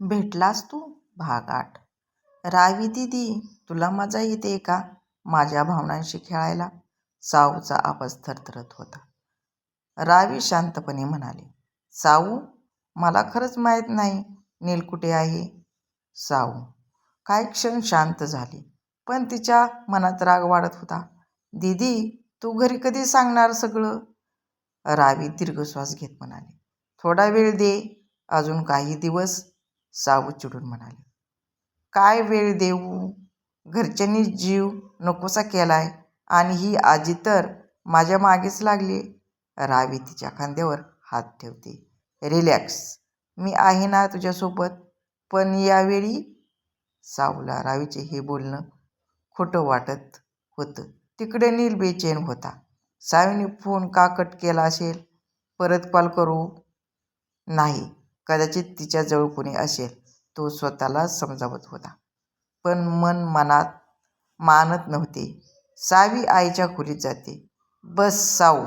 भेटलास तू भाग 8. रावी दिदी, तुला मजा येते का माझ्या भावनांशी खेळायला? साऊचा आवाज थरथरत होता. रावी शांतपणे म्हणाले, साऊ, मला खरंच माहीत नाही नील कुठे आहे. साऊ काही क्षण शांत झाली, पण तिच्या मनात राग वाढत होता. दीदी, तू घरी कधी सांगणार सगळं? रावी दीर्घश्वास घेत म्हणाले, थोडा वेळ दे, अजून काही दिवस. साऊ चिडून म्हणाले, काय वेळ देऊ? घरच्यांनी जीव नकोसा केलाय आणि ही आजी तर माझ्या मागेच लागली. रावी तिच्या खांद्यावर हात ठेवते. रिलॅक्स, मी आहे ना तुझ्यासोबत. पण यावेळी साऊला रावीचे हे बोलणं खोटं वाटत होतं. तिकडे नील बेचैन होता. सावीने फोन का कट केला असेल? परत कॉल करू? नाही, कदाचित तिच्याजवळ कोणी असेल, तो स्वतःला समजावत होता. पण मन मनात मानत नव्हते. सावी आईच्या खोलीत जाते. बस साऊ,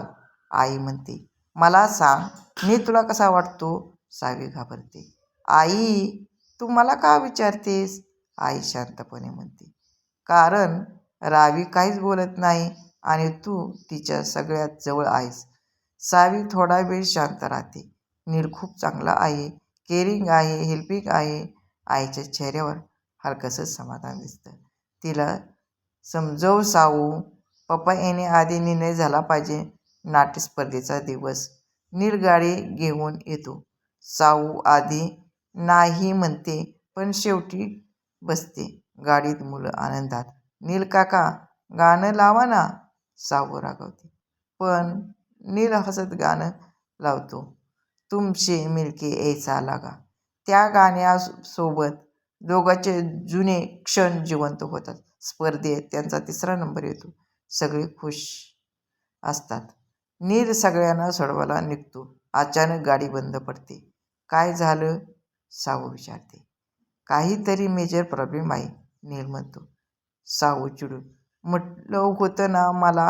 आई म्हणते, मला सांग, मी तुला कसा वाटतो? सावी घाबरते. आई, तू मला का विचारतेस? आई शांतपणे म्हणते, कारण रावी काहीच बोलत नाही आणि तू तिच्या सगळ्यात जवळ आहेस. सावी थोडा वेळ शांत राहते. नील खूप चांगला आहे, केअरिंग आहे, हेल्पिंग आहे. आईच्या चेहऱ्यावर हलकंसं समाधान दिसतं. तिला समजव साऊ, पप्पा येण्याआधी निर्णय झाला पाहिजे. नाट्य स्पर्धेचा दिवस. नील गाडी घेऊन येतो. साऊ आधी नाही म्हणते, पण शेवटी बसते. गाडीत मुलं आनंदात. नील काका, गाणं लावा ना. साऊ रागवते, पण नील हसत गाणं लावतो. तुमसे मिलके ऐसा लगा. त्या गाण्यासोबत दोघांचे जुने क्षण जिवंत होतात. स्पर्धेत त्यांचा 3रा नंबर येतो. सगळे खुश असतात. नील सगळ्यांना सोडवायला निघतो. अचानक गाडी बंद पडते. काय झालं? साऊ विचारते. काहीतरी मेजर प्रॉब्लेम आहे, नील म्हणतो. साऊ चिडून, म्हटलं होतं ना मला.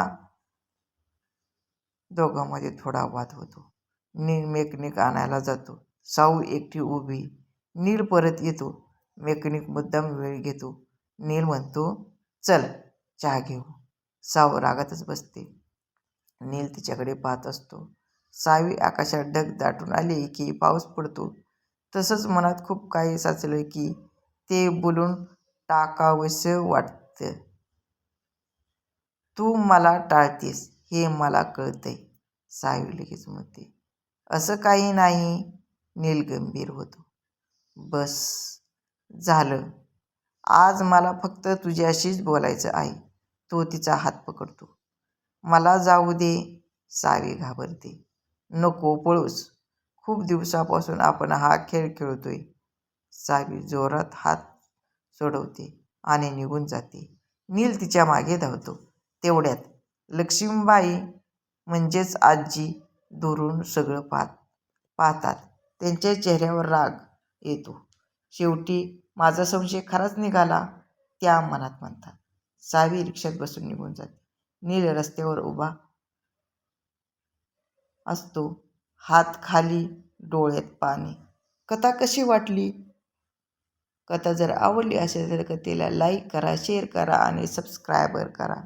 दोघांमध्ये थोडा वाद होतो. नील मेकॅनिक आणायला जातो. साऊ एकटी उभी. नील परत येतो. मेकॅनिक मुद्दाम वेळ घेतो. नील म्हणतो, चल चहा घेऊ. साऊ रागातच बसते. नील तिच्याकडे पाहत असतो. सावी आकाशात ढग दाटून आले की पाऊस पडतो, तसंच मनात खूप काही साचलं की ते बोलून टाकावंसं वाटतं. तू मला टाळतेस हे मला कळतंय, सावी लगेच म्हणते. असं काही नाही. नील गंभीर होतो. बस झालं, आज मला फक्त तुझ्याशीच बोलायचं आहे. तो तिचा हात पकडतो. मला जाऊ दे. सावी घाबरते. नको पळूस, खूप दिवसापासून आपण हा खेळ खेळतोय. सावी जोरात हात सोडवते आणि निघून जाते. नील तिच्या मागे धावतो. तेवढ्यात लक्ष्मीबाई म्हणजेच आजी दुरून सगळं पाहतात. त्यांच्या चेहऱ्यावर राग येतो. शेवटी माझा संशय खराच निघाला, त्या मनात म्हणतात. सावी रिक्षात बसून निघून जाते. नील रस्त्यावर उभा असतो, हात खाली, डोळ्यात पाणी. कथा कशी वाटली? कथा जर आवडली असेल तर कथेला लाईक करा, शेअर करा आणि सबस्क्राईब करा.